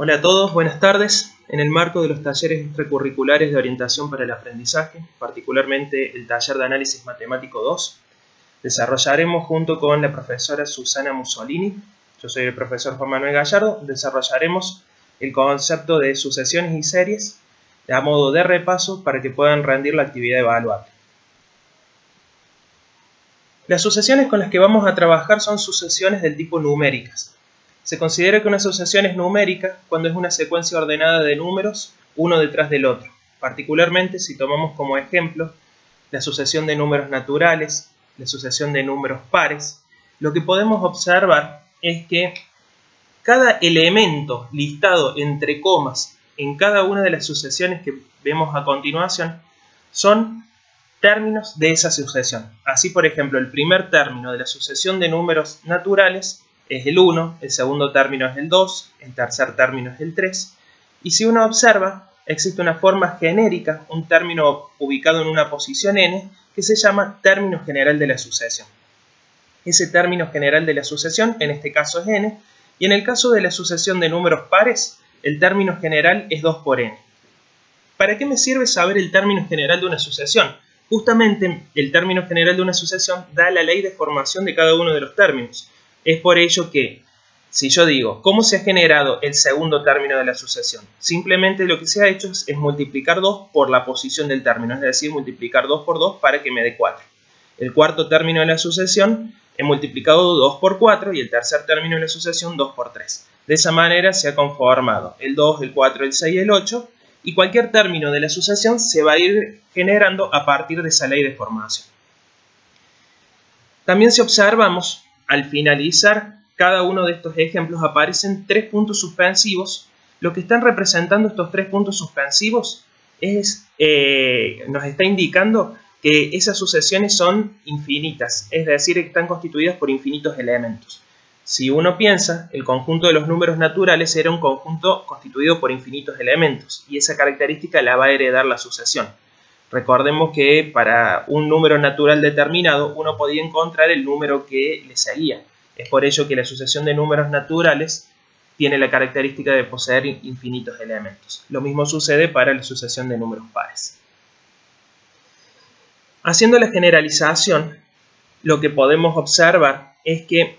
Hola a todos, buenas tardes. En el marco de los talleres extracurriculares de orientación para el aprendizaje, particularmente el taller de análisis matemático 2, desarrollaremos junto con la profesora Susana Mussolini, yo soy el profesor Juan Manuel Gallardo, desarrollaremos el concepto de sucesiones y series a modo de repaso para que puedan rendir la actividad evaluable. Las sucesiones con las que vamos a trabajar son sucesiones del tipo numéricas. Se considera que una sucesión es numérica cuando es una secuencia ordenada de números uno detrás del otro. Particularmente si tomamos como ejemplo la sucesión de números naturales, la sucesión de números pares, lo que podemos observar es que cada elemento listado entre comas en cada una de las sucesiones que vemos a continuación son términos de esa sucesión. Así, por ejemplo, el primer término de la sucesión de números naturales es el 1, el segundo término es el 2, el tercer término es el 3. Y si uno observa, existe una forma genérica, un término ubicado en una posición n, que se llama término general de la sucesión. Ese término general de la sucesión, en este caso es n, y en el caso de la sucesión de números pares, el término general es 2 por n. ¿Para qué me sirve saber el término general de una sucesión? Justamente el término general de una sucesión da la ley de formación de cada uno de los términos. Es por ello que, si yo digo, ¿cómo se ha generado el segundo término de la sucesión? Simplemente lo que se ha hecho es multiplicar 2 por la posición del término, es decir, multiplicar 2 por 2 para que me dé 4. El cuarto término de la sucesión he multiplicado 2 por 4 y el tercer término de la sucesión 2 por 3. De esa manera se ha conformado el 2, el 4, el 6 y el 8, y cualquier término de la sucesión se va a ir generando a partir de esa ley de formación. También si observamos, al finalizar cada uno de estos ejemplos aparecen 3 puntos suspensivos. Lo que están representando estos 3 puntos suspensivos nos está indicando que esas sucesiones son infinitas, es decir, que están constituidas por infinitos elementos. Si uno piensa, el conjunto de los números naturales era un conjunto constituido por infinitos elementos, y esa característica la va a heredar la sucesión. Recordemos que para un número natural determinado uno podía encontrar el número que le seguía. Es por ello que la sucesión de números naturales tiene la característica de poseer infinitos elementos. Lo mismo sucede para la sucesión de números pares. Haciendo la generalización, lo que podemos observar es que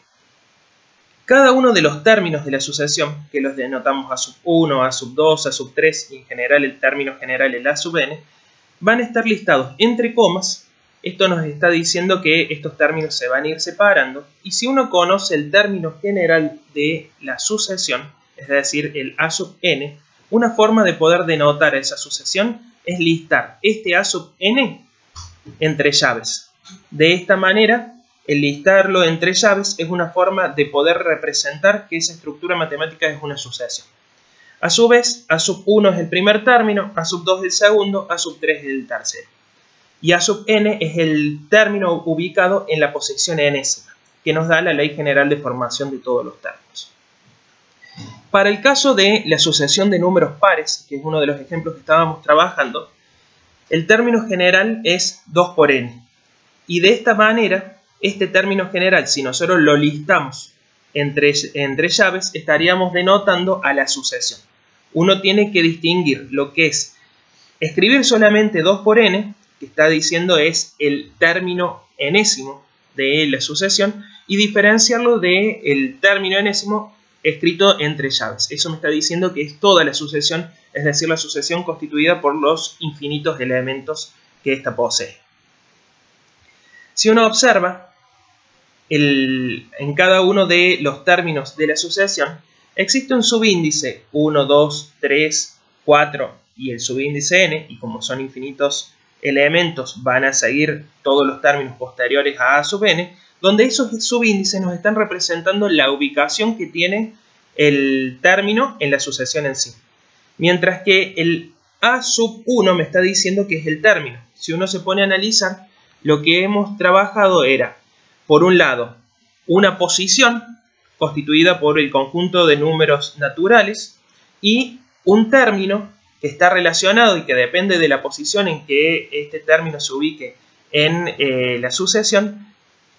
cada uno de los términos de la sucesión, que los denotamos a sub 1, a sub 2, a sub 3 y en general el término general es a sub n, van a estar listados entre comas. Esto nos está diciendo que estos términos se van a ir separando, y si uno conoce el término general de la sucesión, es decir, el a sub n, una forma de poder denotar a esa sucesión es listar este a sub n entre llaves. De esta manera, el listarlo entre llaves es una forma de poder representar que esa estructura matemática es una sucesión. A su vez, a sub 1 es el primer término, a sub 2 el segundo, a sub 3 el tercero. Y a sub n es el término ubicado en la posición enésima, que nos da la ley general de formación de todos los términos. Para el caso de la sucesión de números pares, que es uno de los ejemplos que estábamos trabajando, el término general es 2 por n. Y de esta manera, este término general, si nosotros lo listamos entre llaves, estaríamos denotando a la sucesión. Uno tiene que distinguir lo que es escribir solamente 2 por n, que está diciendo es el término enésimo de la sucesión, y diferenciarlo del término enésimo escrito entre llaves. Eso me está diciendo que es toda la sucesión, es decir, la sucesión constituida por los infinitos elementos que ésta posee. Si uno observa, en cada uno de los términos de la sucesión existe un subíndice 1, 2, 3, 4 y el subíndice n, y como son infinitos elementos van a seguir todos los términos posteriores a sub n, donde esos subíndices nos están representando la ubicación que tiene el término en la sucesión en sí. Mientras que el a sub 1 me está diciendo que es el término. Si uno se pone a analizar, lo que hemos trabajado era, por un lado, una posición constituida por el conjunto de números naturales y un término que está relacionado y que depende de la posición en que este término se ubique en la sucesión,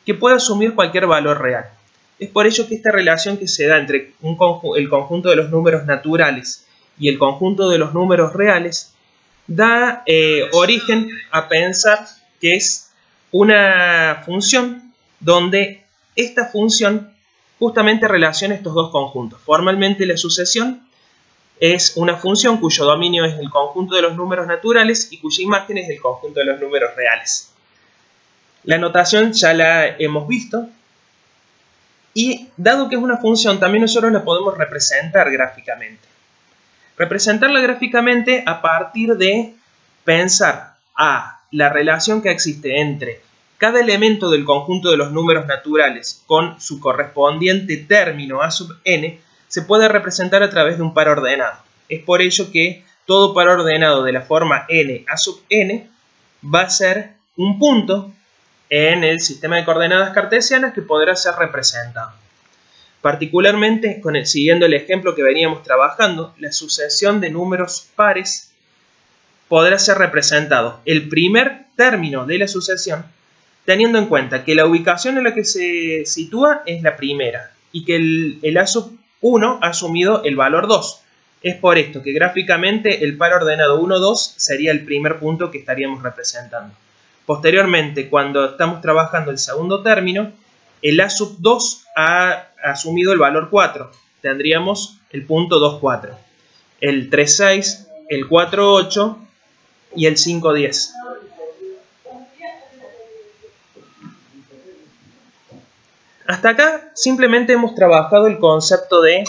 que puede asumir cualquier valor real. Es por ello que esta relación que se da entre el conjunto de los números naturales y el conjunto de los números reales da origen a pensar que es una función donde esta función justamente relaciona estos dos conjuntos. Formalmente la sucesión es una función cuyo dominio es el conjunto de los números naturales y cuya imagen es el conjunto de los números reales. La notación ya la hemos visto y dado que es una función también nosotros la podemos representar gráficamente. Representarla gráficamente a partir de pensar la relación que existe entre cada elemento del conjunto de los números naturales con su correspondiente término a sub n se puede representar a través de un par ordenado. Es por ello que todo par ordenado de la forma n a sub n va a ser un punto en el sistema de coordenadas cartesianas que podrá ser representado. Particularmente, siguiendo el ejemplo que veníamos trabajando, la sucesión de números pares podrá ser representado el primer término de la sucesión teniendo en cuenta que la ubicación en la que se sitúa es la primera y que el A sub 1 ha asumido el valor 2. Es por esto que gráficamente el par ordenado 1, 2 sería el primer punto que estaríamos representando. Posteriormente, cuando estamos trabajando el segundo término, el A sub 2 ha asumido el valor 4. Tendríamos el punto 2, 4, el 3, 6, el 4, 8 y el 5, 10. Hasta acá simplemente hemos trabajado el concepto de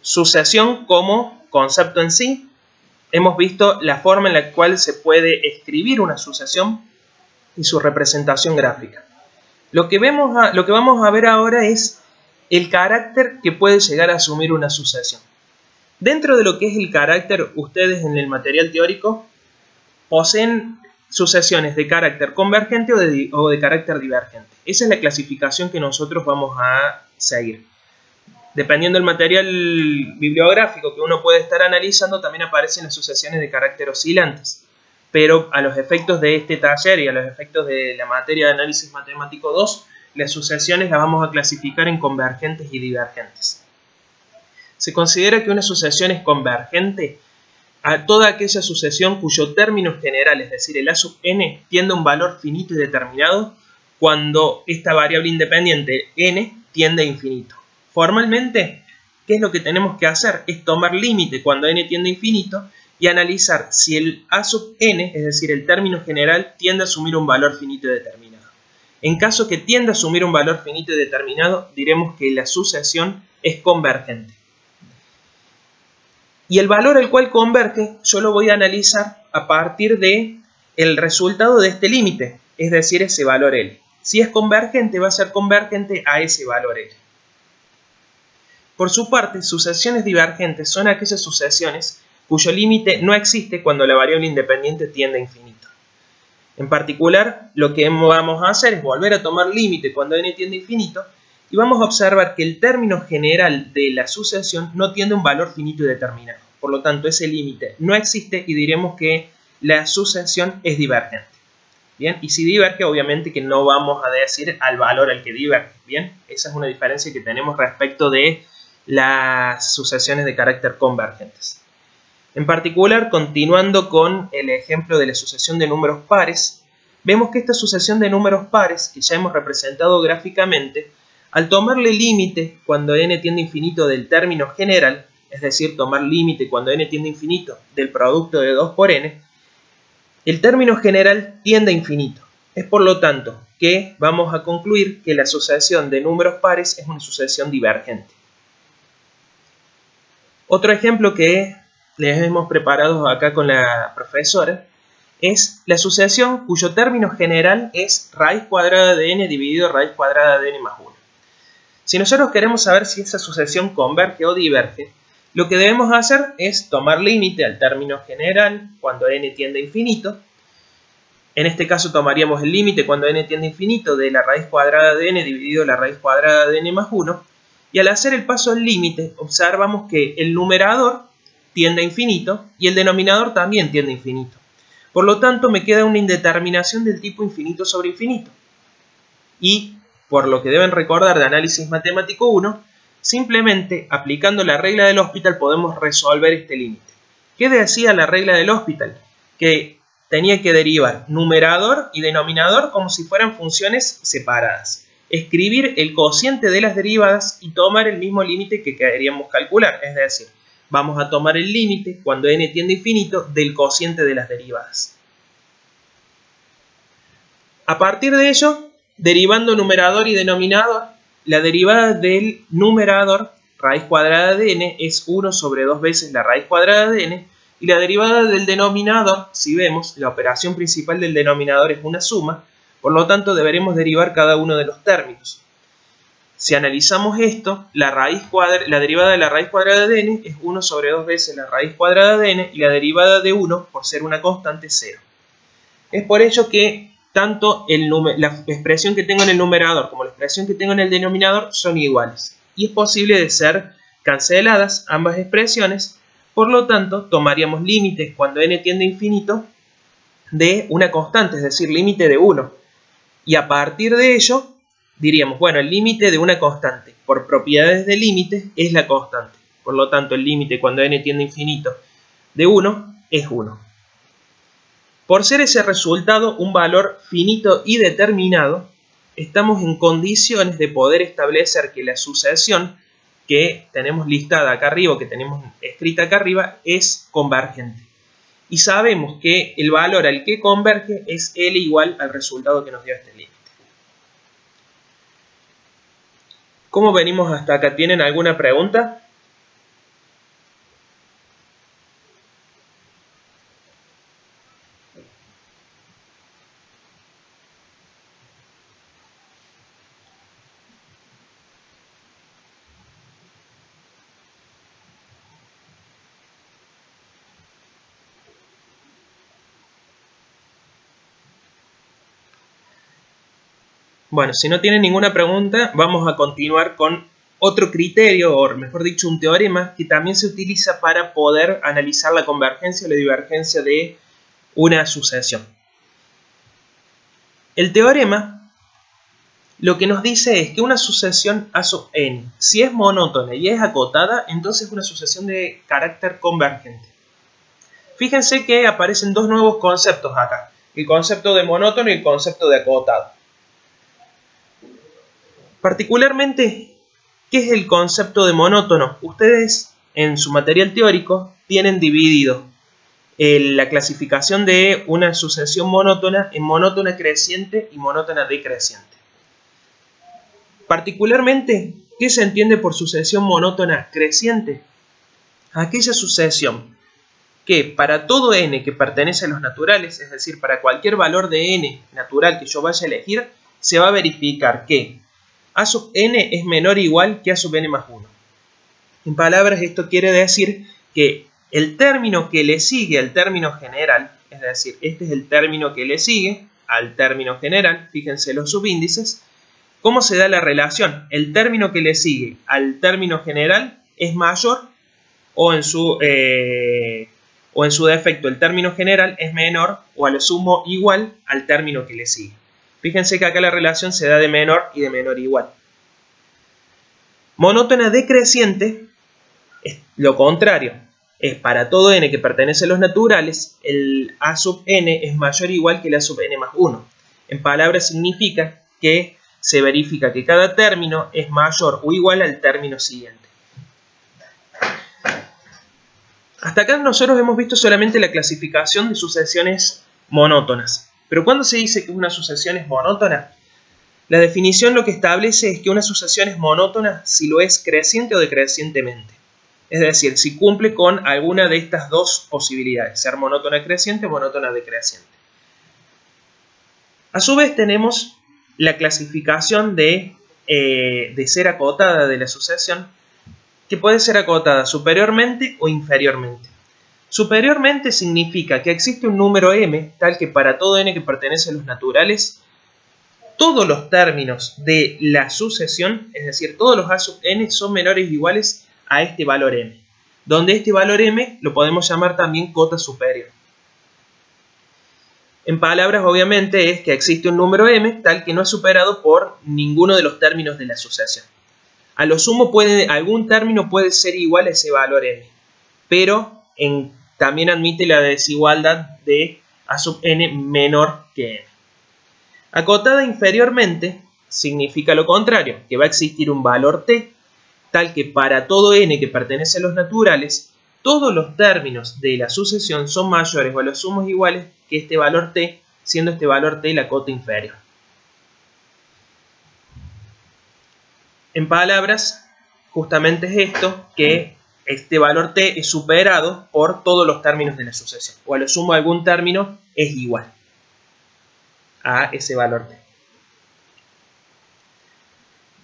sucesión como concepto en sí. Hemos visto la forma en la cual se puede escribir una sucesión y su representación gráfica. Lo que vamos a ver ahora es el carácter que puede llegar a asumir una sucesión. Dentro de lo que es el carácter, ustedes en el material teórico poseen sucesiones de carácter convergente o de carácter divergente. Esa es la clasificación que nosotros vamos a seguir. Dependiendo del material bibliográfico que uno puede estar analizando, también aparecen las sucesiones de carácter oscilantes. Pero a los efectos de este taller y a los efectos de la materia de análisis matemático 2, las sucesiones las vamos a clasificar en convergentes y divergentes. Se considera que una sucesión es convergente a toda aquella sucesión cuyo término general, es decir, el A sub n, tiende a un valor finito y determinado cuando esta variable independiente n tiende a infinito. Formalmente, ¿qué es lo que tenemos que hacer? Es tomar límite cuando n tiende a infinito y analizar si el A sub n, es decir, el término general, tiende a asumir un valor finito y determinado. En caso que tienda a asumir un valor finito y determinado, diremos que la sucesión es convergente. Y el valor al cual converge yo lo voy a analizar a partir de el resultado de este límite, es decir, ese valor L. Si es convergente, va a ser convergente a ese valor L. Por su parte, sucesiones divergentes son aquellas sucesiones cuyo límite no existe cuando la variable independiente tiende a infinito. En particular, lo que vamos a hacer es volver a tomar límite cuando n tiende a infinito y vamos a observar que el término general de la sucesión no tiende a un valor finito y determinado. Por lo tanto, ese límite no existe y diremos que la sucesión es divergente. Bien, y si diverge, obviamente que no vamos a decir al valor al que diverge. Bien, esa es una diferencia que tenemos respecto de las sucesiones de carácter convergentes. En particular, continuando con el ejemplo de la sucesión de números pares, vemos que esta sucesión de números pares, que ya hemos representado gráficamente, al tomarle límite cuando n tiende a infinito del término general, es decir, tomar límite cuando n tiende a infinito del producto de 2 por n, el término general tiende a infinito. Es por lo tanto que vamos a concluir que la sucesión de números pares es una sucesión divergente. Otro ejemplo que les hemos preparado acá con la profesora es la sucesión cuyo término general es raíz cuadrada de n dividido raíz cuadrada de n más 1. Si nosotros queremos saber si esa sucesión converge o diverge, lo que debemos hacer es tomar límite al término general cuando n tiende a infinito. En este caso tomaríamos el límite cuando n tiende a infinito de la raíz cuadrada de n dividido la raíz cuadrada de n más 1. Y al hacer el paso al límite, observamos que el numerador tiende a infinito y el denominador también tiende a infinito. Por lo tanto, me queda una indeterminación del tipo infinito sobre infinito. Y por lo que deben recordar de análisis matemático 1, simplemente aplicando la regla del Hospital podemos resolver este límite. ¿Qué decía la regla del Hospital? Que tenía que derivar numerador y denominador como si fueran funciones separadas. Escribir el cociente de las derivadas y tomar el mismo límite que queríamos calcular. Es decir, vamos a tomar el límite cuando n tiende a infinito del cociente de las derivadas. A partir de ello, derivando numerador y denominador, la derivada del numerador, raíz cuadrada de n, es 1 sobre 2 veces la raíz cuadrada de n, y la derivada del denominador, si vemos, la operación principal del denominador es una suma, por lo tanto deberemos derivar cada uno de los términos. Si analizamos esto, la derivada de la raíz cuadrada de n es 1 sobre 2 veces la raíz cuadrada de n, y la derivada de 1, por ser una constante, es 0. Es por ello que tanto la expresión que tengo en el numerador como la expresión que tengo en el denominador son iguales. Y es posible de ser canceladas ambas expresiones. Por lo tanto, tomaríamos límites cuando n tiende a infinito de una constante, es decir, límite de 1. Y a partir de ello, diríamos, bueno, el límite de una constante por propiedades de límite es la constante. Por lo tanto, el límite cuando n tiende a infinito de 1 es 1. Por ser ese resultado un valor finito y determinado, estamos en condiciones de poder establecer que la sucesión que tenemos listada acá arriba, que tenemos escrita acá arriba, es convergente. Y sabemos que el valor al que converge es L igual al resultado que nos dio este límite. ¿Cómo venimos hasta acá? ¿Tienen alguna pregunta? Bueno, si no tienen ninguna pregunta, vamos a continuar con otro criterio, o mejor dicho, un teorema que también se utiliza para poder analizar la convergencia o la divergencia de una sucesión. El teorema lo que nos dice es que una sucesión A sub n, si es monótona y es acotada, entonces es una sucesión de carácter convergente. Fíjense que aparecen dos nuevos conceptos acá, el concepto de monótono y el concepto de acotado. Particularmente, ¿qué es el concepto de monótono? Ustedes en su material teórico tienen dividido la clasificación de una sucesión monótona en monótona creciente y monótona decreciente. Particularmente, ¿qué se entiende por sucesión monótona creciente? Aquella sucesión que para todo n que pertenece a los naturales, es decir, para cualquier valor de n natural que yo vaya a elegir, se va a verificar que A sub n es menor o igual que A sub n más 1. En palabras, esto quiere decir que el término que le sigue al término general, es decir, este es el término que le sigue al término general, fíjense los subíndices, ¿cómo se da la relación? El término que le sigue al término general es mayor o en su defecto el término general es menor o a lo sumo igual al término que le sigue. Fíjense que acá la relación se da de menor y de menor igual. Monótona decreciente es lo contrario. Es para todo n que pertenece a los naturales, el A sub n es mayor o igual que el A sub n más 1. En palabras significa que se verifica que cada término es mayor o igual al término siguiente. Hasta acá nosotros hemos visto solamente la clasificación de sucesiones monótonas. Pero ¿cuándo se dice que una sucesión es monótona? La definición lo que establece es que una sucesión es monótona si lo es creciente o decrecientemente. Es decir, si cumple con alguna de estas dos posibilidades, ser monótona creciente o monótona decreciente. A su vez tenemos la clasificación de ser acotada de la sucesión, que puede ser acotada superiormente o inferiormente. Superiormente significa que existe un número m tal que para todo n que pertenece a los naturales, todos los términos de la sucesión, es decir, todos los A sub n son menores o iguales a este valor m, donde este valor m lo podemos llamar también cota superior. En palabras, obviamente, es que existe un número m tal que no es superado por ninguno de los términos de la sucesión. A lo sumo, algún término puede ser igual a ese valor m, pero también admite la desigualdad de a sub n menor que n. Acotada inferiormente significa lo contrario, que va a existir un valor t, tal que para todo n que pertenece a los naturales, todos los términos de la sucesión son mayores o a lo sumo iguales que este valor t, siendo este valor t la cota inferior. En palabras, justamente es esto, que este valor t es superado por todos los términos de la sucesión, o a lo sumo algún término es igual a ese valor t.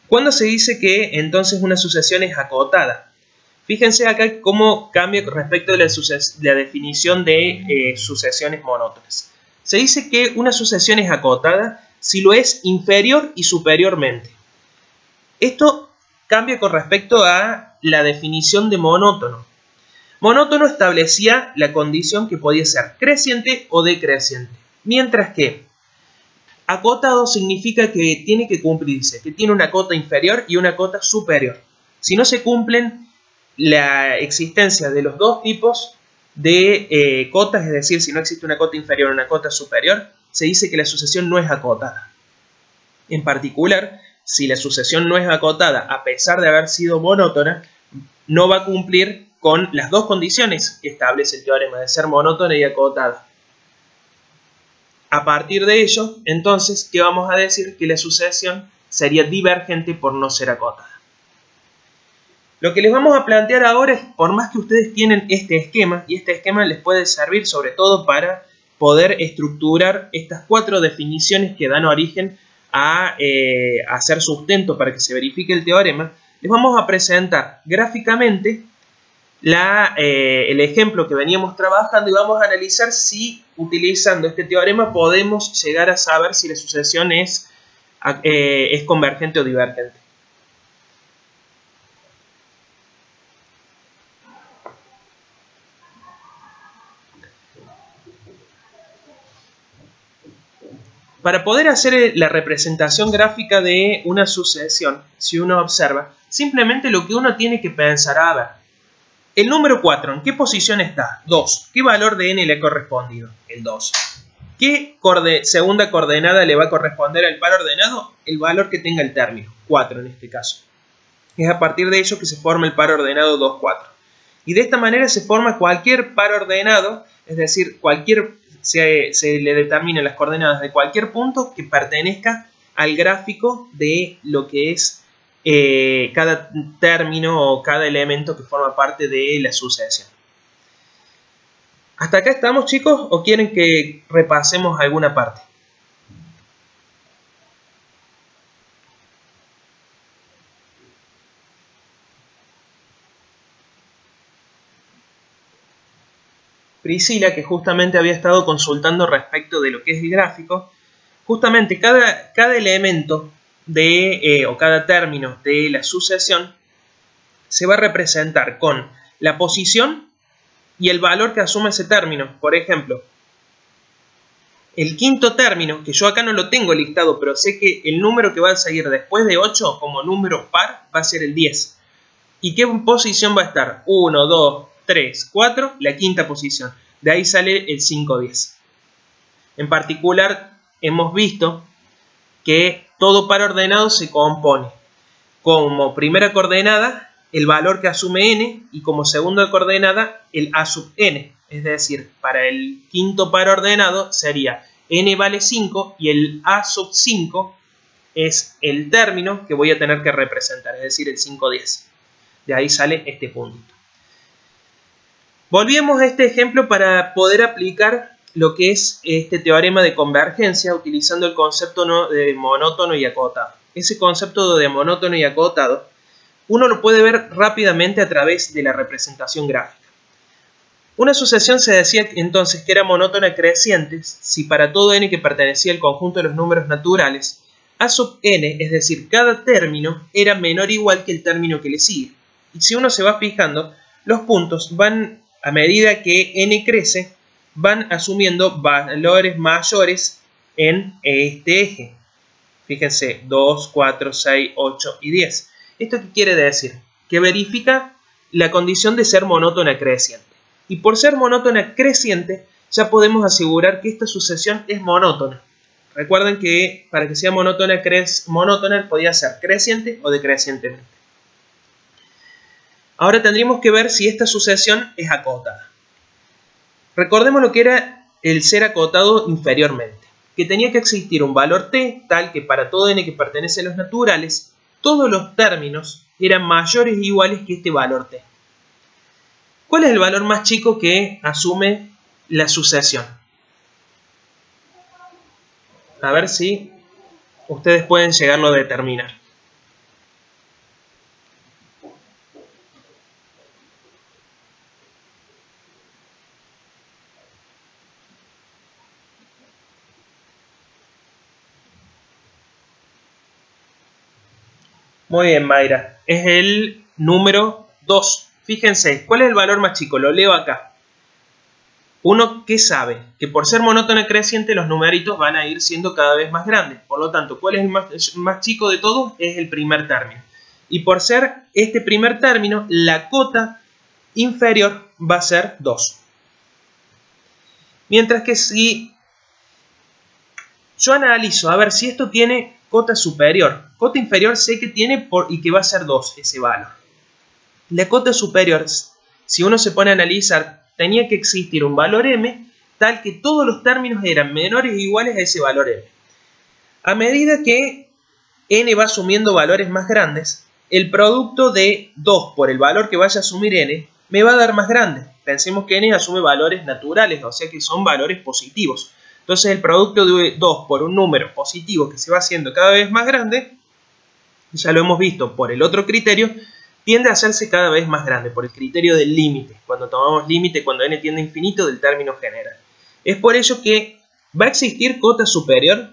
¿Cuándo se dice que entonces una sucesión es acotada? Fíjense acá cómo cambia respecto de la definición de sucesiones monótonas. Se dice que una sucesión es acotada si lo es inferior y superiormente. Esto cambia con respecto a la definición de monótono. Monótono establecía la condición que podía ser creciente o decreciente, mientras que acotado significa que tiene que cumplirse, que tiene una cota inferior y una cota superior. Si no se cumplen la existencia de los dos tipos de cotas, es decir, si no existe una cota inferior o una cota superior, se dice que la sucesión no es acotada. En particular, si la sucesión no es acotada a pesar de haber sido monótona, no va a cumplir con las dos condiciones que establece el teorema de ser monótona y acotada. A partir de ello, entonces, ¿qué vamos a decir? Que la sucesión sería divergente por no ser acotada. Lo que les vamos a plantear ahora es, por más que ustedes tienen este esquema, y este esquema les puede servir sobre todo para poder estructurar estas 4 definiciones que dan origen a hacer sustento para que se verifique el teorema, les vamos a presentar gráficamente el ejemplo que veníamos trabajando y vamos a analizar si utilizando este teorema podemos llegar a saber si la sucesión es convergente o divergente. Para poder hacer la representación gráfica de una sucesión, si uno observa, simplemente lo que uno tiene que pensar, a ver, el número 4, ¿en qué posición está? 2. ¿Qué valor de n le ha correspondido? El 2. ¿Qué segunda coordenada le va a corresponder al par ordenado? El valor que tenga el término, 4 en este caso. Es a partir de ello que se forma el par ordenado 2, 4. Y de esta manera se forma cualquier par ordenado, es decir, se le determinan las coordenadas de cualquier punto que pertenezca al gráfico de lo que es cada término o cada elemento que forma parte de la sucesión. ¿Hasta acá estamos, chicos? ¿O quieren que repasemos alguna parte? Priscila, que justamente había estado consultando respecto de lo que es el gráfico, justamente cada elemento o cada término de la sucesión se va a representar con la posición y el valor que asume ese término. Por ejemplo, el quinto término, que yo acá no lo tengo listado, pero sé que el número que va a seguir después de 8 como número par va a ser el 10. ¿Y qué posición va a estar? 1, 2, 3, 4, la quinta posición. De ahí sale el 5, 10. En particular, hemos visto que todo par ordenado se compone como primera coordenada el valor que asume n y como segunda coordenada el a sub n. Es decir, para el quinto par ordenado sería n vale 5 y el a sub 5 es el término que voy a tener que representar, es decir, el 5, 10. De ahí sale este puntito. Volvemos a este ejemplo para poder aplicar lo que es este teorema de convergencia utilizando el concepto de monótono y acotado. Ese concepto de monótono y acotado uno lo puede ver rápidamente a través de la representación gráfica. Una sucesión se decía entonces que era monótona creciente si para todo n que pertenecía al conjunto de los números naturales, a sub n, es decir, cada término, era menor o igual que el término que le sigue. Y si uno se va fijando, los puntos van, a medida que n crece, van asumiendo valores mayores en este eje. Fíjense, 2, 4, 6, 8 y 10. ¿Esto qué quiere decir? Que verifica la condición de ser monótona creciente. Y por ser monótona creciente, ya podemos asegurar que esta sucesión es monótona. Recuerden que para que sea monótona podía ser creciente o decrecientemente. Ahora tendríamos que ver si esta sucesión es acotada. Recordemos lo que era el ser acotado inferiormente, que tenía que existir un valor t tal que para todo n que pertenece a los naturales, todos los términos eran mayores o iguales que este valor t. ¿Cuál es el valor más chico que asume la sucesión? A ver si ustedes pueden llegarlo a determinar. Muy bien, Mayra. Es el número 2. Fíjense, ¿cuál es el valor más chico? Lo leo acá. Uno que sabe que por ser monótona creciente los numeritos van a ir siendo cada vez más grandes. Por lo tanto, ¿cuál es el más chico de todos? Es el primer término. Y por ser este primer término, la cota inferior va a ser 2. Mientras que si yo analizo a ver si esto tiene cota superior, cota inferior sé que tiene y que va a ser 2 ese valor. La cota superior, si uno se pone a analizar, tenía que existir un valor m tal que todos los términos eran menores o iguales a ese valor m. A medida que n va asumiendo valores más grandes, el producto de 2 por el valor que vaya a asumir n me va a dar más grande. Pensemos que n asume valores naturales, o sea que son valores positivos. Entonces el producto de 2 por un número positivo que se va haciendo cada vez más grande, ya lo hemos visto por el otro criterio, tiende a hacerse cada vez más grande, por el criterio del límite. Cuando tomamos límite, cuando n tiende a infinito, del término general. Es por ello que va a existir cota superior.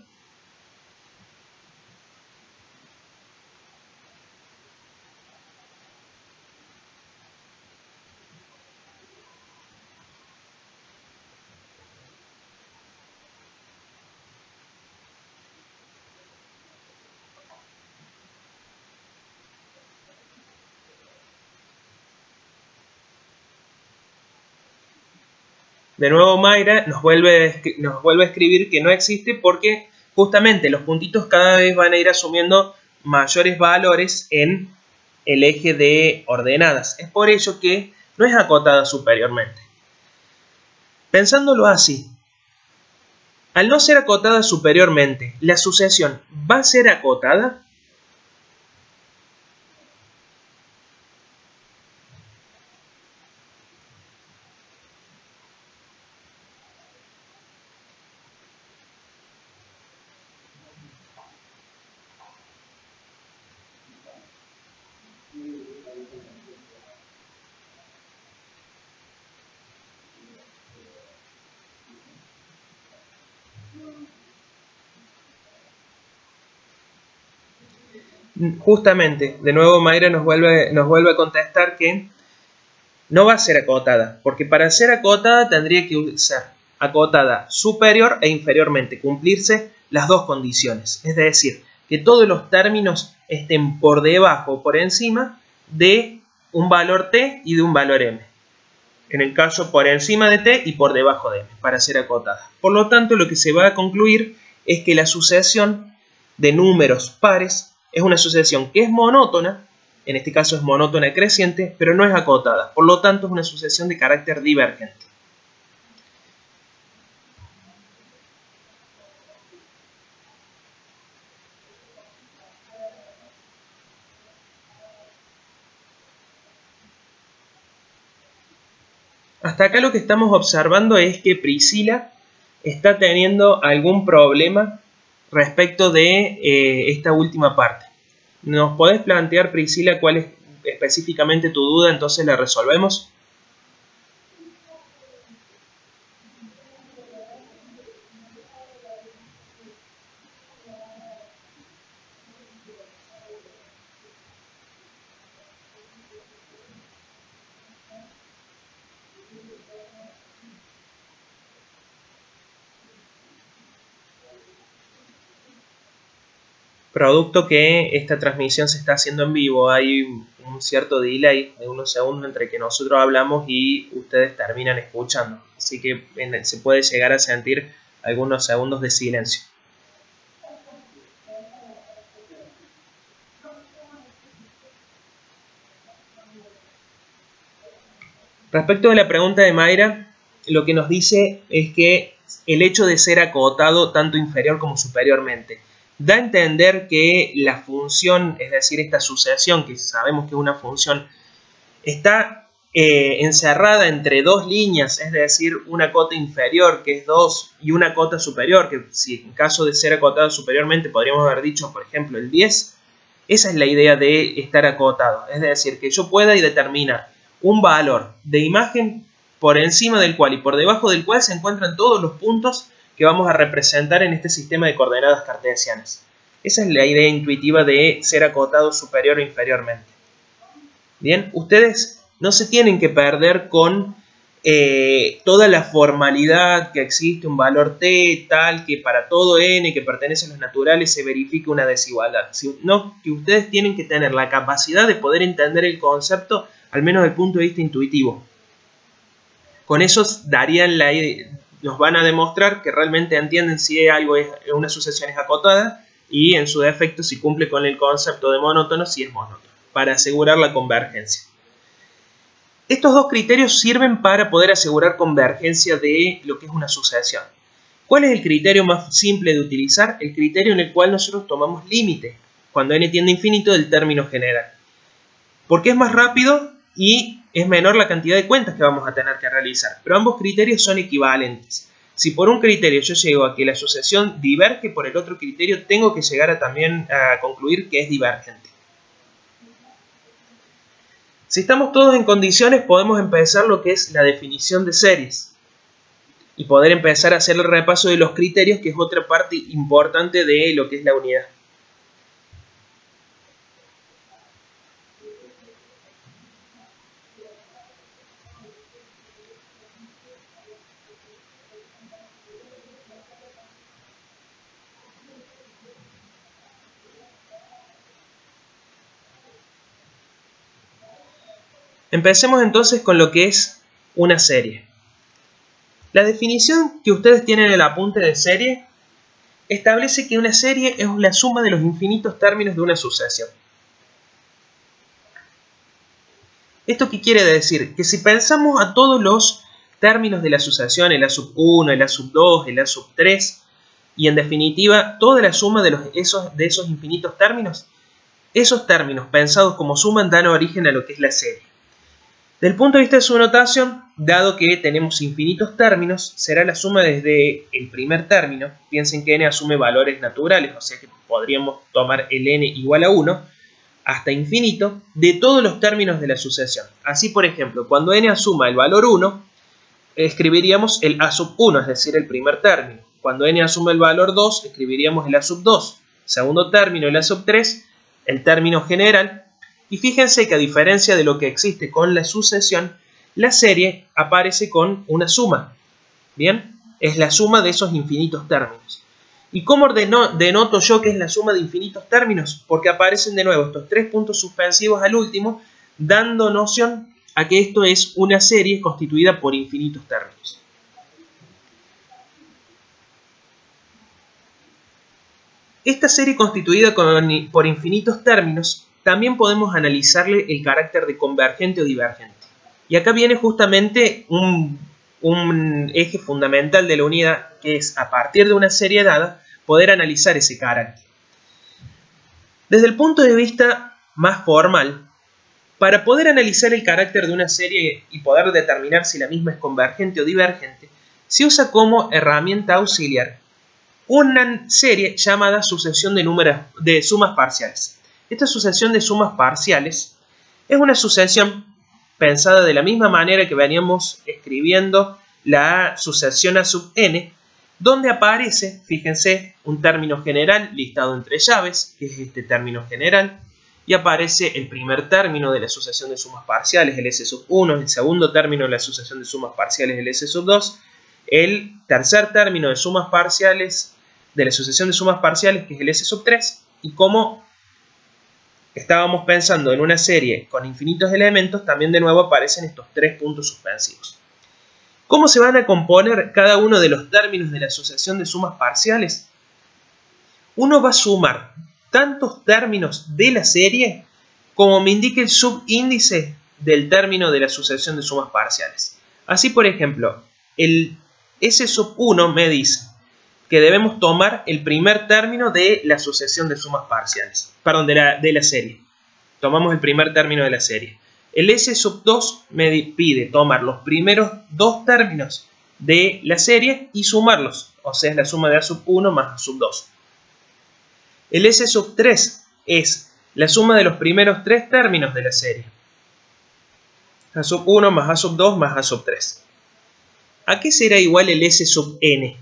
De nuevo Mayra nos vuelve a escribir que no existe porque justamente los puntitos cada vez van a ir asumiendo mayores valores en el eje de ordenadas. Es por ello que no es acotada superiormente. Pensándolo así, al no ser acotada superiormente, ¿la sucesión va a ser acotada? Justamente, de nuevo Mayra nos vuelve a contestar que no va a ser acotada, porque para ser acotada tendría que ser acotada superior e inferiormente, cumplirse las dos condiciones, es decir, que todos los términos estén por debajo o por encima de un valor t y de un valor m. En el caso por encima de t y por debajo de m, para ser acotada. Por lo tanto, lo que se va a concluir es que la sucesión de números pares es una sucesión que es monótona, en este caso es monótona creciente, pero no es acotada. Por lo tanto, es una sucesión de carácter divergente. Hasta acá lo que estamos observando es que Priscila está teniendo algún problema respecto de esta última parte. ¿Nos podés plantear, Priscila, cuál es específicamente tu duda? Entonces la resolvemos. Producto que esta transmisión se está haciendo en vivo, hay un cierto delay de unos segundos entre que nosotros hablamos y ustedes terminan escuchando. Así que se puede llegar a sentir algunos segundos de silencio. Respecto a la pregunta de Mayra, lo que nos dice es que el hecho de ser acotado tanto inferior como superiormente da a entender que la función, es decir, esta sucesión, que sabemos que es una función, está encerrada entre dos líneas, es decir, una cota inferior, que es 2, y una cota superior, que si en caso de ser acotado superiormente podríamos haber dicho, por ejemplo, el 10. Esa es la idea de estar acotado, es decir, que yo pueda determinar un valor de imagen por encima del cual y por debajo del cual se encuentran todos los puntos que vamos a representar en este sistema de coordenadas cartesianas. Esa es la idea intuitiva de ser acotado superior o inferiormente. Bien, ustedes no se tienen que perder con toda la formalidad que existe un valor t tal que para todo n que pertenece a los naturales se verifique una desigualdad, sino que ustedes tienen que tener la capacidad de poder entender el concepto al menos desde el punto de vista intuitivo. Con eso nos van a demostrar que realmente entienden si algo es una sucesión es acotada y en su defecto si cumple con el concepto de monótono si es monótono, para asegurar la convergencia. Estos dos criterios sirven para poder asegurar convergencia de lo que es una sucesión. ¿Cuál es el criterio más simple de utilizar? El criterio en el cual nosotros tomamos límite, cuando n tiende a infinito, del término general. Porque es más rápido y es menor la cantidad de cuentas que vamos a tener que realizar. Pero ambos criterios son equivalentes. Si por un criterio yo llego a que la sucesión diverge, por el otro criterio tengo que llegar también a concluir que es divergente. Si estamos todos en condiciones, podemos empezar lo que es la definición de series y poder empezar a hacer el repaso de los criterios, que es otra parte importante de lo que es la unidad. Empecemos entonces con lo que es una serie. La definición que ustedes tienen en el apunte de serie establece que una serie es la suma de los infinitos términos de una sucesión. ¿Esto qué quiere decir? Que si pensamos a todos los términos de la sucesión, el A sub 1, el A sub 2, el A sub 3, y en definitiva toda la suma de esos infinitos términos, esos términos pensados como suma dan origen a lo que es la serie. Desde el punto de vista de su notación, dado que tenemos infinitos términos, será la suma desde el primer término. Piensen que n asume valores naturales, o sea que podríamos tomar el n igual a 1, hasta infinito, de todos los términos de la sucesión. Así, por ejemplo, cuando n asuma el valor 1, escribiríamos el a sub 1, es decir, el primer término. Cuando n asuma el valor 2, escribiríamos el a sub 2. Segundo término, el a sub 3, el término general. Y fíjense que a diferencia de lo que existe con la sucesión, la serie aparece con una suma. ¿Bien? Es la suma de esos infinitos términos. ¿Y cómo denoto yo que es la suma de infinitos términos? Porque aparecen de nuevo estos tres puntos suspensivos al último, dando noción a que esto es una serie constituida por infinitos términos. Esta serie constituida por infinitos términos también podemos analizarle el carácter de convergente o divergente. Y acá viene justamente un eje fundamental de la unidad, que es a partir de una serie dada, poder analizar ese carácter. Desde el punto de vista más formal, para poder analizar el carácter de una serie y poder determinar si la misma es convergente o divergente, se usa como herramienta auxiliar una serie llamada sucesión de sumas parciales. Esta sucesión de sumas parciales es una sucesión pensada de la misma manera que veníamos escribiendo la sucesión a sub n, donde aparece, fíjense, un término general listado entre llaves, que es este término general, y aparece el primer término de la sucesión de sumas parciales, el s sub 1, el segundo término de la sucesión de sumas parciales, el s sub 2, el tercer término de sumas parciales, de la sucesión de sumas parciales, que es el s sub 3, y como estábamos pensando en una serie con infinitos elementos, también de nuevo aparecen estos 3 puntos suspensivos. ¿Cómo se van a componer cada uno de los términos de la asociación de sumas parciales? Uno va a sumar tantos términos de la serie como me indique el subíndice del término de la asociación de sumas parciales. Así, por ejemplo, el S sub 1 me dice que debemos tomar el primer término de la asociación de sumas parciales. Perdón, de la serie. Tomamos el primer término de la serie. El S sub 2 me pide tomar los primeros 2 términos de la serie y sumarlos. O sea, es la suma de A sub 1 más A sub 2. El S sub 3 es la suma de los primeros 3 términos de la serie. A sub 1 más A sub 2 más A sub 3. ¿A qué será igual el S sub n?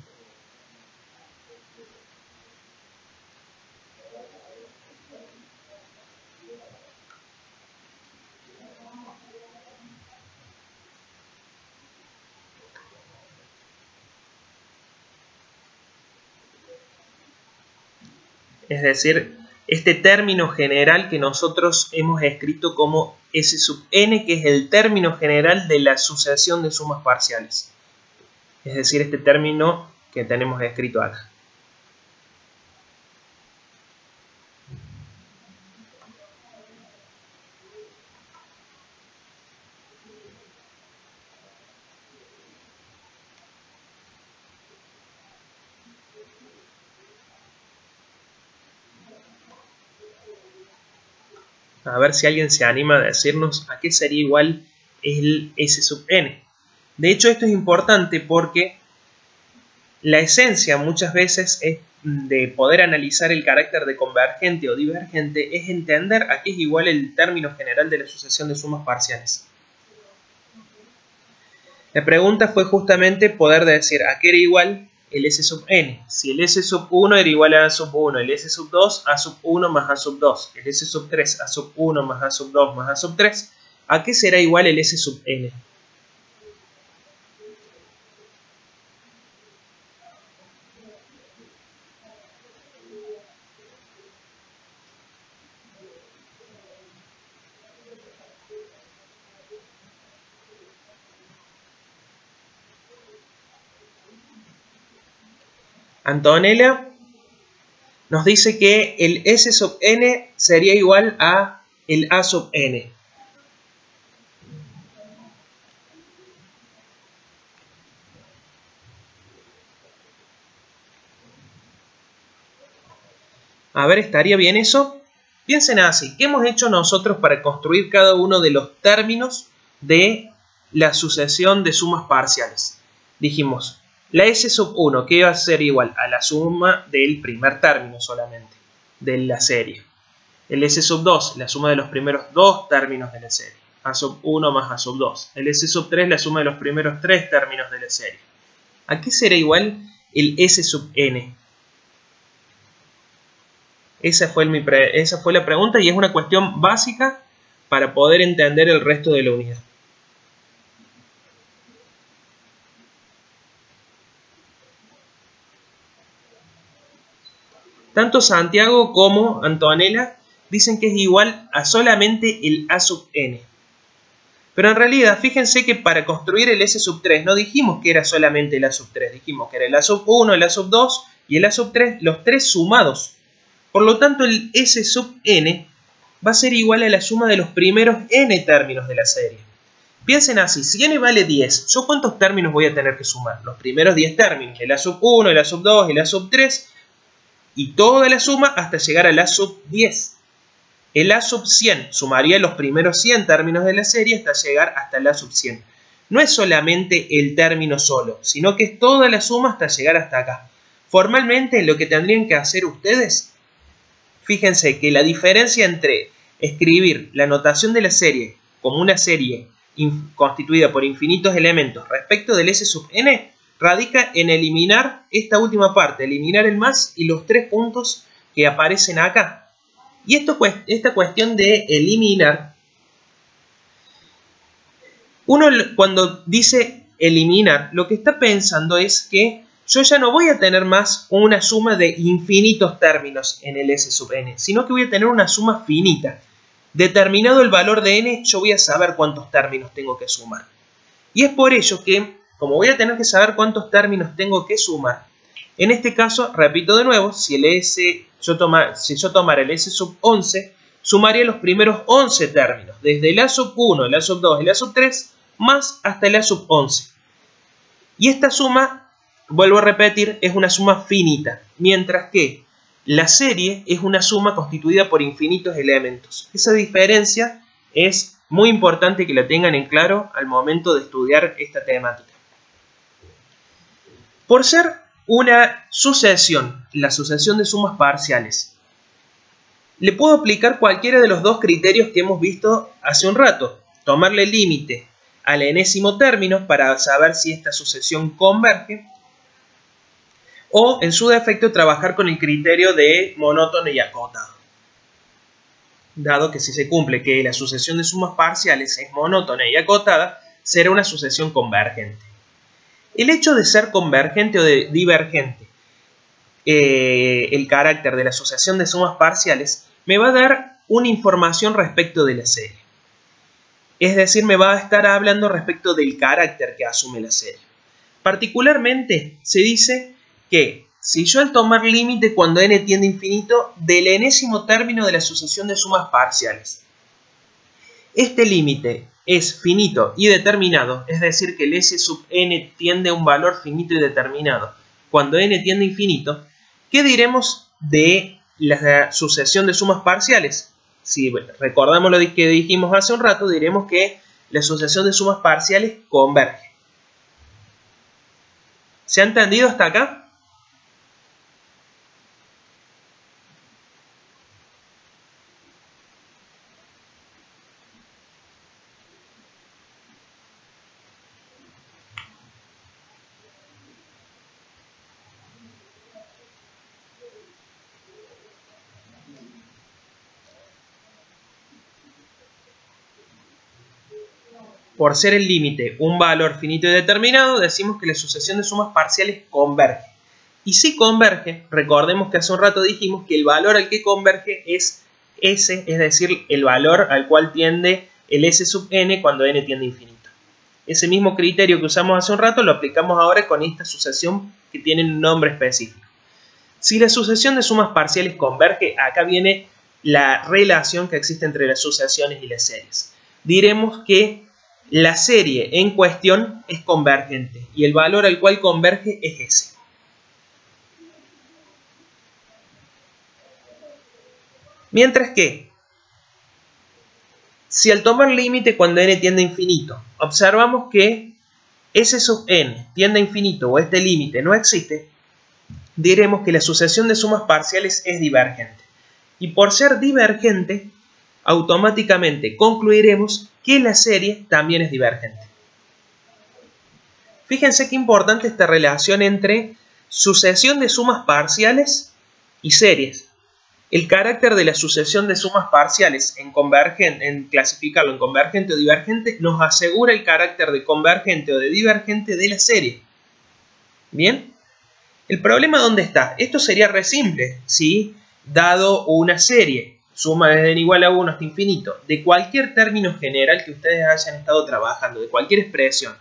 Es decir, este término general que nosotros hemos escrito como S sub n, que es el término general de la asociación de sumas parciales. Es decir, este término que tenemos escrito acá. A ver si alguien se anima a decirnos a qué sería igual el S sub n. De hecho, esto es importante porque la esencia muchas veces es de poder analizar el carácter de convergente o divergente, es entender a qué es igual el término general de la asociación de sumas parciales. La pregunta fue justamente poder decir a qué era igual el S sub n. Si el S sub 1 era igual a A sub 1, el S sub 2 A sub 1 más A sub 2, el S sub 3 A sub 1 más A sub 2 más A sub 3, ¿a qué será igual el S sub n? Antonella nos dice que el S sub n sería igual a el A sub n. A ver, ¿estaría bien eso? Piensen así, ¿qué hemos hecho nosotros para construir cada uno de los términos de la sucesión de sumas parciales? Dijimos, la S sub 1, que va a ser igual a la suma del primer término solamente, de la serie. El S sub 2, la suma de los primeros 2 términos de la serie. A sub 1 más A sub 2. El S sub 3, la suma de los primeros 3 términos de la serie. ¿A qué será igual el S sub n? Esa fue la pregunta y es una cuestión básica para poder entender el resto de la unidad. Tanto Santiago como Antonella dicen que es igual a solamente el A sub n. Pero en realidad, fíjense que para construir el S sub 3 no dijimos que era solamente el A sub 3, dijimos que era el A sub 1, el A sub 2 y el A sub 3, los 3 sumados. Por lo tanto, el S sub n va a ser igual a la suma de los primeros n términos de la serie. Piensen así, si n vale 10, ¿yo cuántos términos voy a tener que sumar? Los primeros 10 términos, el A sub 1, el A sub 2, el A sub 3, y toda la suma hasta llegar al A sub 10. El A sub 100 sumaría los primeros 100 términos de la serie hasta llegar hasta el A sub 100. No es solamente el término solo, sino que es toda la suma hasta llegar hasta acá. Formalmente, lo que tendrían que hacer ustedes, fíjense que la diferencia entre escribir la notación de la serie como una serie constituida por infinitos elementos respecto del S sub n radica en eliminar esta última parte, eliminar el más y los 3 puntos que aparecen acá. Y esta cuestión de eliminar, uno cuando dice eliminar, lo que está pensando es que yo ya no voy a tener más una suma de infinitos términos en el S sub n, sino que voy a tener una suma finita. Determinado el valor de n, yo voy a saber cuántos términos tengo que sumar. Y es por ello que, como voy a tener que saber cuántos términos tengo que sumar, en este caso, repito de nuevo, si yo tomara el S sub 11, sumaría los primeros 11 términos, desde el A sub 1, el A sub 2, el A sub 3, más hasta el A sub 11. Y esta suma, vuelvo a repetir, es una suma finita, mientras que la serie es una suma constituida por infinitos elementos. Esa diferencia es muy importante que la tengan en claro al momento de estudiar esta temática. Por ser una sucesión, la sucesión de sumas parciales, le puedo aplicar cualquiera de los dos criterios que hemos visto hace un rato. Tomarle límite al enésimo término para saber si esta sucesión converge, o en su defecto trabajar con el criterio de monótono y acotado. Dado que si se cumple que la sucesión de sumas parciales es monótona y acotada, será una sucesión convergente. El hecho de ser convergente o de divergente, el carácter de la sucesión de sumas parciales, me va a dar una información respecto de la serie. Es decir, me va a estar hablando respecto del carácter que asume la serie. Particularmente, se dice que si yo al tomar límite cuando n tiende a infinito del enésimo término de la sucesión de sumas parciales, este límite es finito y determinado, es decir, que el S sub n tiende a un valor finito y determinado cuando n tiende a infinito, ¿qué diremos de la sucesión de sumas parciales? Si recordamos lo que dijimos hace un rato, diremos que la sucesión de sumas parciales converge. ¿Se ha entendido hasta acá? Por ser el límite un valor finito y determinado, decimos que la sucesión de sumas parciales converge. Y si converge, recordemos que hace un rato dijimos que el valor al que converge es S, es decir, el valor al cual tiende el S sub n cuando n tiende a infinito. Ese mismo criterio que usamos hace un rato lo aplicamos ahora con esta sucesión que tiene un nombre específico. Si la sucesión de sumas parciales converge, acá viene la relación que existe entre las sucesiones y las series. Diremos que la serie en cuestión es convergente y el valor al cual converge es ese. Mientras que, si al tomar límite cuando n tiende a infinito, observamos que S sub n tiende a infinito o este límite no existe, diremos que la sucesión de sumas parciales es divergente. Y por ser divergente, automáticamente concluiremos que la serie también es divergente. Fíjense qué importante esta relación entre sucesión de sumas parciales y series. El carácter de la sucesión de sumas parciales en clasificarlo en convergente o divergente nos asegura el carácter de convergente o de divergente de la serie. ¿Bien? ¿El problema dónde está? Esto sería re simple, ¿sí? Dado una serie, suma desde n igual a 1 hasta infinito, de cualquier término general que ustedes hayan estado trabajando, de cualquier expresión.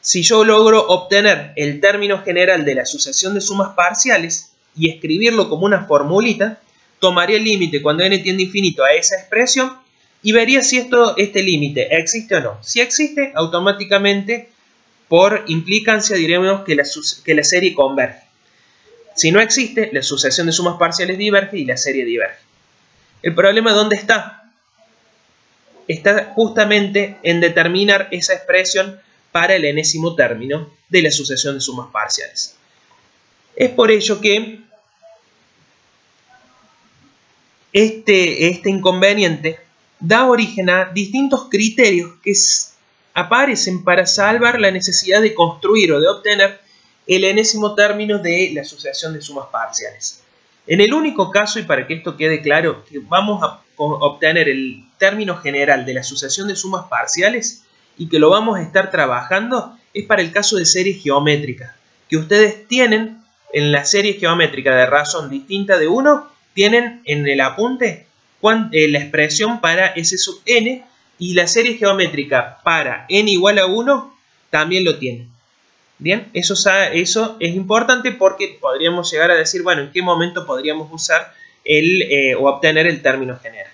Si yo logro obtener el término general de la sucesión de sumas parciales y escribirlo como una formulita, tomaría el límite cuando n tiende a infinito a esa expresión y vería si este límite existe o no. Si existe, automáticamente, por implicancia, diremos que la serie converge. Si no existe, la sucesión de sumas parciales diverge y la serie diverge. ¿El problema dónde está? Está justamente en determinar esa expresión para el enésimo término de la sucesión de sumas parciales. Es por ello que este inconveniente da origen a distintos criterios que aparecen para salvar la necesidad de construir o de obtener el enésimo término de la sucesión de sumas parciales. En el único caso, y para que esto quede claro, que vamos a obtener el término general de la sucesión de sumas parciales y que lo vamos a estar trabajando, es para el caso de series geométricas, que ustedes tienen en la serie geométrica de razón distinta de 1, tienen en el apunte la expresión para S sub n, y la serie geométrica para n igual a 1 también lo tienen. Bien, eso es importante porque podríamos llegar a decir, bueno, en qué momento podríamos usar o obtener el término general.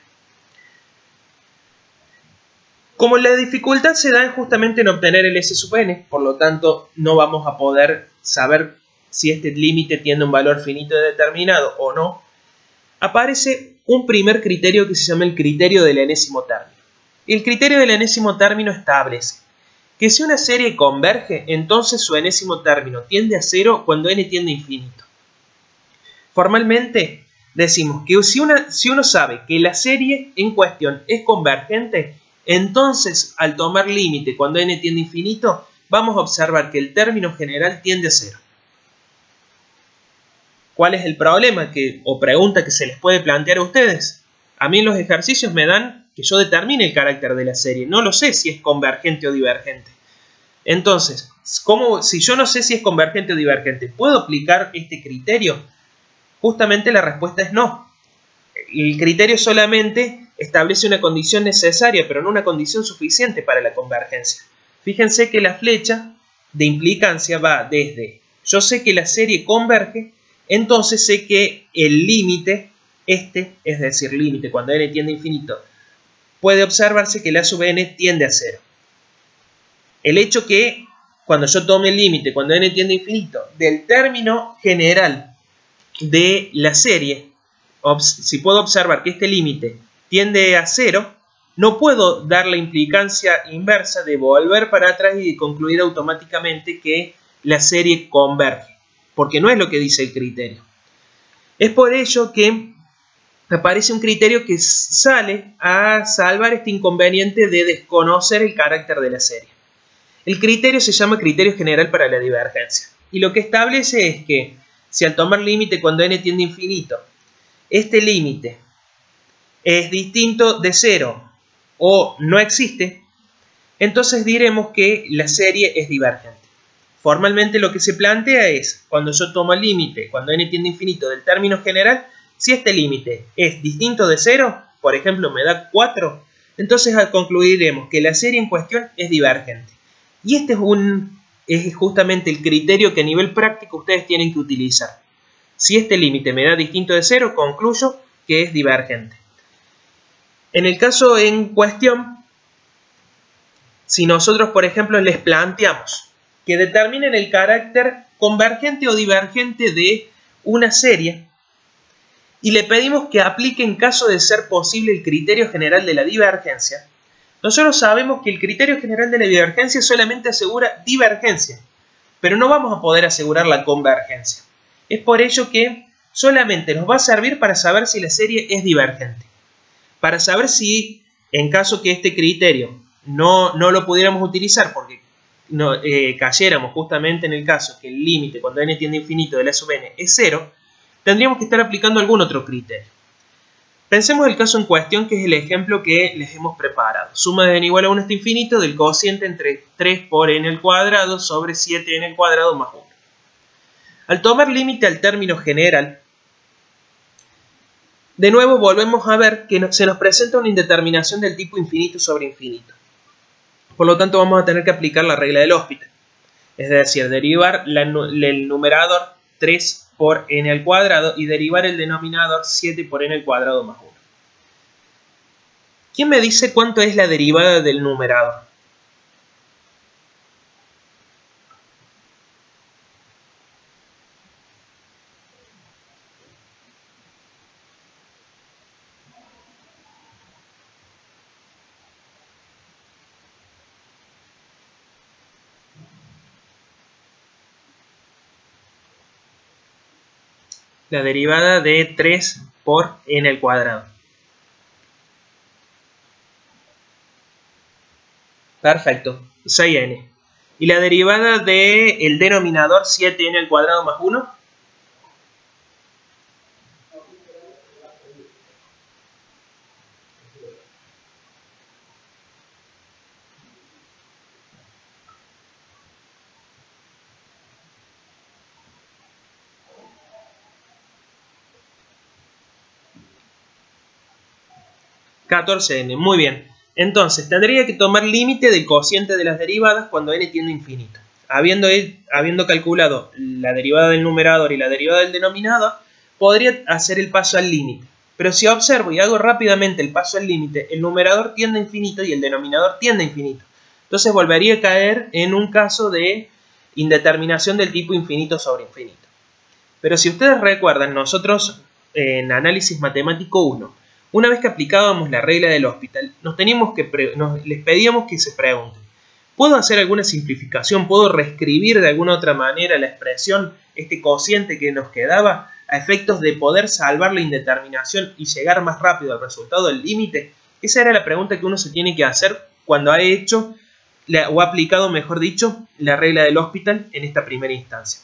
Como la dificultad se da justamente en obtener el S sub n, por lo tanto no vamos a poder saber si este límite tiene un valor finito determinado o no, aparece un primer criterio que se llama el criterio del enésimo término. El criterio del enésimo término establece que si una serie converge, entonces su enésimo término tiende a 0 cuando n tiende a infinito. Formalmente decimos que si uno sabe que la serie en cuestión es convergente, entonces al tomar límite cuando n tiende a infinito, vamos a observar que el término general tiende a 0. ¿Cuál es el problema o pregunta que se les puede plantear a ustedes? A mí en los ejercicios me dan que yo determine el carácter de la serie. No lo sé si es convergente o divergente. Entonces, si yo no sé si es convergente o divergente, ¿puedo aplicar este criterio? Justamente la respuesta es no. El criterio solamente establece una condición necesaria, pero no una condición suficiente para la convergencia. Fíjense que la flecha de implicancia va desde yo sé que la serie converge, entonces sé que el límite, es decir, límite cuando n tiende a infinito, puede observarse que la sub n tiende a 0. El hecho que cuando yo tome el límite cuando n tiende a infinito del término general de la serie, si puedo observar que este límite tiende a 0, no puedo dar la implicancia inversa de volver para atrás y de concluir automáticamente que la serie converge, porque no es lo que dice el criterio. Es por ello que aparece un criterio que sale a salvar este inconveniente de desconocer el carácter de la serie. El criterio se llama criterio general para la divergencia, y lo que establece es que si al tomar límite cuando n tiende a infinito, este límite es distinto de 0 o no existe, entonces diremos que la serie es divergente. Formalmente lo que se plantea es, cuando yo tomo el límite, cuando n tiende a infinito del término general, si este límite es distinto de 0, por ejemplo me da 4, entonces concluiremos que la serie en cuestión es divergente. Y este es justamente el criterio que a nivel práctico ustedes tienen que utilizar. Si este límite me da distinto de 0, concluyo que es divergente. En el caso en cuestión, si nosotros, por ejemplo, les planteamos que determinen el carácter convergente o divergente de una serie y le pedimos que aplique en caso de ser posible el criterio general de la divergencia, nosotros sabemos que el criterio general de la divergencia solamente asegura divergencia, pero no vamos a poder asegurar la convergencia. Es por ello que solamente nos va a servir para saber si la serie es divergente. Para saber si, en caso que este criterio no lo pudiéramos utilizar porque cayéramos justamente en el caso que el límite cuando n tiende a infinito de la sub n es 0, tendríamos que estar aplicando algún otro criterio. Pensemos el caso en cuestión, que es el ejemplo que les hemos preparado. Suma de n igual a 1 hasta infinito del cociente entre 3 por n al cuadrado sobre 7n al cuadrado más 1. Al tomar límite al término general, de nuevo volvemos a ver que se nos presenta una indeterminación del tipo infinito sobre infinito. Por lo tanto vamos a tener que aplicar la regla del L'Hospital. Es decir, derivar el numerador 3 por n al cuadrado y derivar el denominador 7 por n al cuadrado más 1. ¿Quién me dice cuánto es la derivada del numerador? La derivada de 3 por n al cuadrado. Perfecto, 6n. ¿Y la derivada del denominador 7n al cuadrado más 1? 14n, muy bien. Entonces, tendría que tomar límite del cociente de las derivadas cuando n tiende a infinito. Habiendo calculado la derivada del numerador y la derivada del denominador, podría hacer el paso al límite. Pero si observo y hago rápidamente el paso al límite, el numerador tiende a infinito y el denominador tiende a infinito. Entonces volvería a caer en un caso de indeterminación del tipo infinito sobre infinito. Pero si ustedes recuerdan, nosotros en análisis matemático 1, una vez que aplicábamos la regla del Hospital, les pedíamos que se pregunten: ¿puedo hacer alguna simplificación? ¿Puedo reescribir de alguna otra manera la expresión, este cociente que nos quedaba, a efectos de poder salvar la indeterminación y llegar más rápido al resultado del límite? Esa era la pregunta que uno se tiene que hacer cuando ha hecho, o ha aplicado, mejor dicho, la regla del Hospital en esta primera instancia.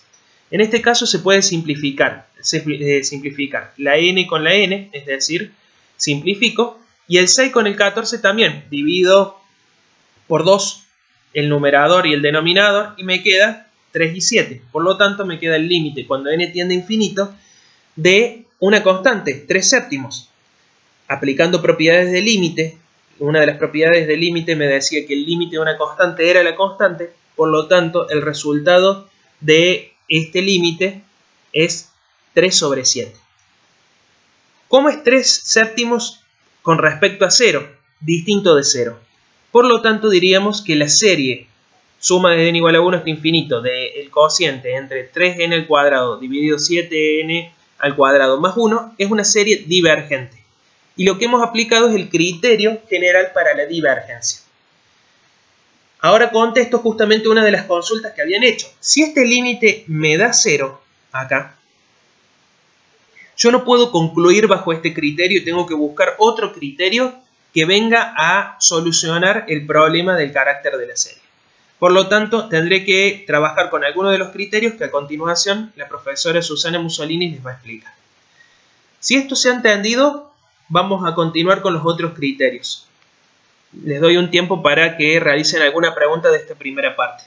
En este caso se puede simplificar la n con la n, es decir, simplifico, y el 6 con el 14 también, divido por 2 el numerador y el denominador y me queda 3 y 7. Por lo tanto me queda el límite cuando n tiende a infinito de una constante, 3 séptimos. Aplicando propiedades de límite, una de las propiedades de límite me decía que el límite de una constante era la constante, por lo tanto el resultado de este límite es 3 sobre 7. ¿Cómo es 3 séptimos con respecto a 0? Distinto de 0. Por lo tanto diríamos que la serie suma de n igual a 1 hasta infinito del cociente entre 3n al cuadrado dividido 7n al cuadrado más 1 es una serie divergente. Y lo que hemos aplicado es el criterio general para la divergencia. Ahora contesto justamente una de las consultas que habían hecho. Si este límite me da 0, acá, yo no puedo concluir bajo este criterio, tengo que buscar otro criterio que venga a solucionar el problema del carácter de la serie. Por lo tanto, tendré que trabajar con alguno de los criterios que a continuación la profesora Susana Mussolini les va a explicar. Si esto se ha entendido, vamos a continuar con los otros criterios. Les doy un tiempo para que realicen alguna pregunta de esta primera parte.